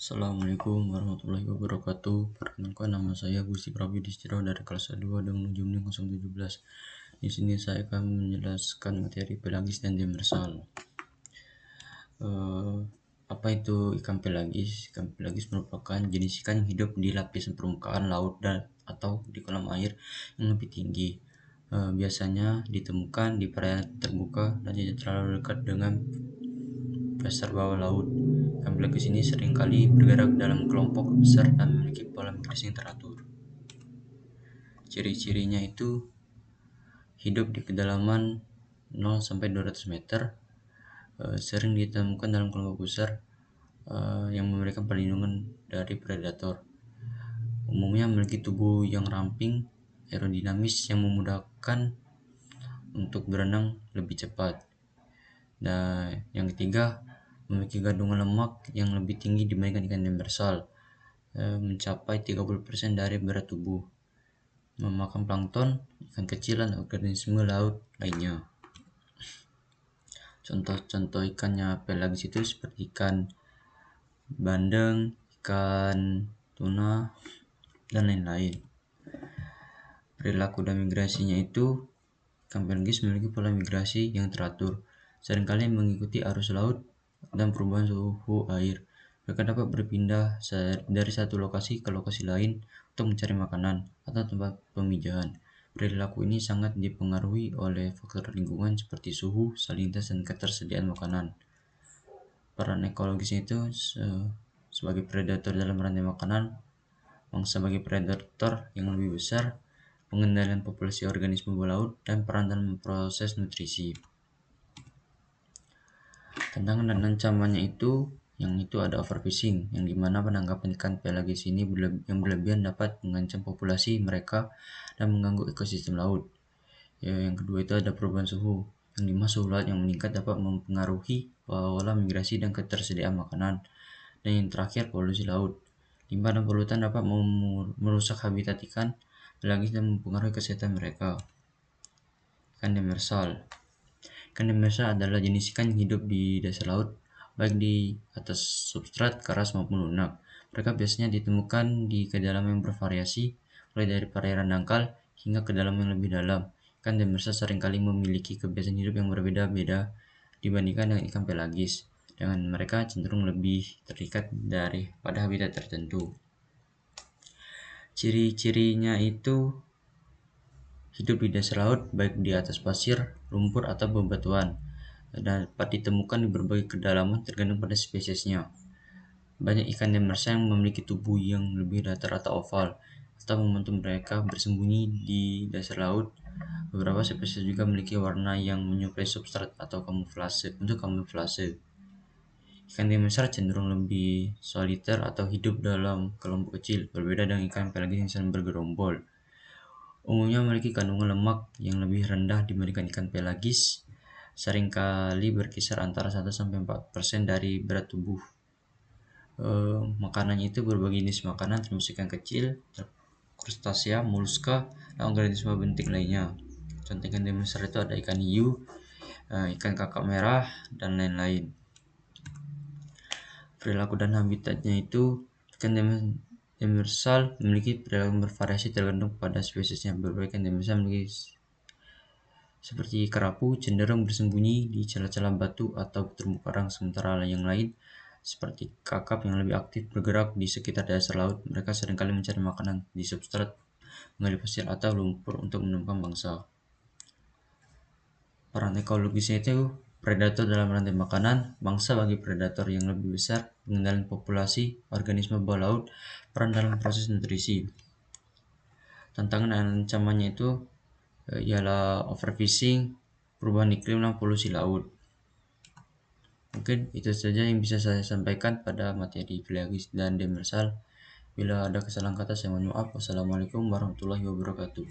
Assalamualaikum warahmatullahi wabarakatuh. Perkenalkan, nama saya Gusti Prabudistiro dari kelas 2 dengan jumlah 017. Di sini saya akan menjelaskan materi pelagis dan demersal. Apa itu ikan pelagis? Ikan pelagis merupakan jenis ikan yang hidup di lapisan permukaan laut atau di kolam air yang lebih tinggi. Biasanya ditemukan di perairan terbuka dan tidak terlalu dekat dengan dasar bawah laut. Ikan pelagis ini seringkali bergerak dalam kelompok besar dan memiliki pola migrasi yang teratur. Ciri-cirinya itu hidup di kedalaman 0-200 meter, sering ditemukan dalam kelompok besar yang memberikan perlindungan dari predator. Umumnya memiliki tubuh yang ramping, aerodinamis yang memudahkan untuk berenang lebih cepat. Dan yang ketiga, memiliki kandungan lemak yang lebih tinggi dibandingkan ikan demersal, mencapai 30% dari berat tubuh. Memakan plankton, ikan kecil dan organisme laut lainnya. Contoh-contoh ikannya pelagis itu seperti ikan bandeng, ikan tuna, dan lain-lain. Perilaku dan migrasinya itu, ikan pelagis memiliki pola migrasi yang teratur, seringkali mengikuti arus laut dan perubahan suhu air. Mereka dapat berpindah dari satu lokasi ke lokasi lain untuk mencari makanan atau tempat pemijahan. Perilaku ini sangat dipengaruhi oleh faktor lingkungan seperti suhu, salinitas, dan ketersediaan makanan. Peran ekologisnya itu sebagai predator dalam rantai makanan, mangsa bagi predator yang lebih besar, pengendalian populasi organisme bawah laut, dan peran dalam proses nutrisi. Tantangan dan ancamannya itu ada overfishing, yang dimana penangkapan ikan pelagis ini yang berlebihan dapat mengancam populasi mereka dan mengganggu ekosistem laut. Yang kedua itu ada perubahan suhu, yang dimana suhu laut yang meningkat dapat mempengaruhi pola migrasi dan ketersediaan makanan. Dan yang terakhir, polusi laut. Limbah dan polutan dapat merusak habitat ikan pelagis dan mempengaruhi kesehatan mereka. Ikan demersal. Ikan demersal adalah jenis ikan yang hidup di dasar laut, baik di atas substrat keras maupun lunak. Mereka biasanya ditemukan di kedalaman yang bervariasi, mulai dari perairan dangkal hingga kedalaman yang lebih dalam. Ikan demersal seringkali memiliki kebiasaan hidup yang berbeda-beda dibandingkan dengan ikan pelagis, dengan mereka cenderung lebih terikat pada habitat tertentu. Ciri-cirinya itu hidup di dasar laut, baik di atas pasir, lumpur, atau bebatuan, dan dapat ditemukan di berbagai kedalaman tergantung pada spesiesnya. Banyak ikan demersal yang memiliki tubuh yang lebih datar atau oval, atau membantu mereka bersembunyi di dasar laut. Beberapa spesies juga memiliki warna yang menyerupai substrat atau kamuflase. Ikan demersal cenderung lebih soliter atau hidup dalam kelompok kecil, berbeda dengan ikan pelagis yang sering bergerombol. Umumnya memiliki kandungan lemak yang lebih rendah dibandingkan ikan pelagis, seringkali berkisar antara 1-4% dari berat tubuh. Makanannya itu berbagai jenis makanan termasuk ikan kecil, krustasea, moluska, dan organisme bentik lainnya. Contoh ikan demersal itu ada ikan hiu, ikan kakap merah, dan lain-lain. Perilaku dan habitatnya itu, ikan demersal memiliki perilaku bervariasi tergantung pada spesiesnya. Beberapa ikan demersal memiliki seperti kerapu cenderung bersembunyi di celah-celah batu atau terumbu karang, sementara yang lain seperti kakap yang lebih aktif bergerak di sekitar dasar laut. Mereka seringkali mencari makanan di substrat, menggali pasir atau lumpur untuk menemukan bangsa. Peran ekologisnya itu predator dalam rantai makanan, mangsa bagi predator yang lebih besar, pengendalian populasi organisme bawah laut, peran dalam proses nutrisi. Tantangan dan ancamannya itu ialah overfishing, perubahan iklim, dan polusi laut. Mungkin itu saja yang bisa saya sampaikan pada materi pelagis dan demersal. Bila ada kesalahan kata saya mohon maaf. Wassalamualaikum warahmatullahi wabarakatuh.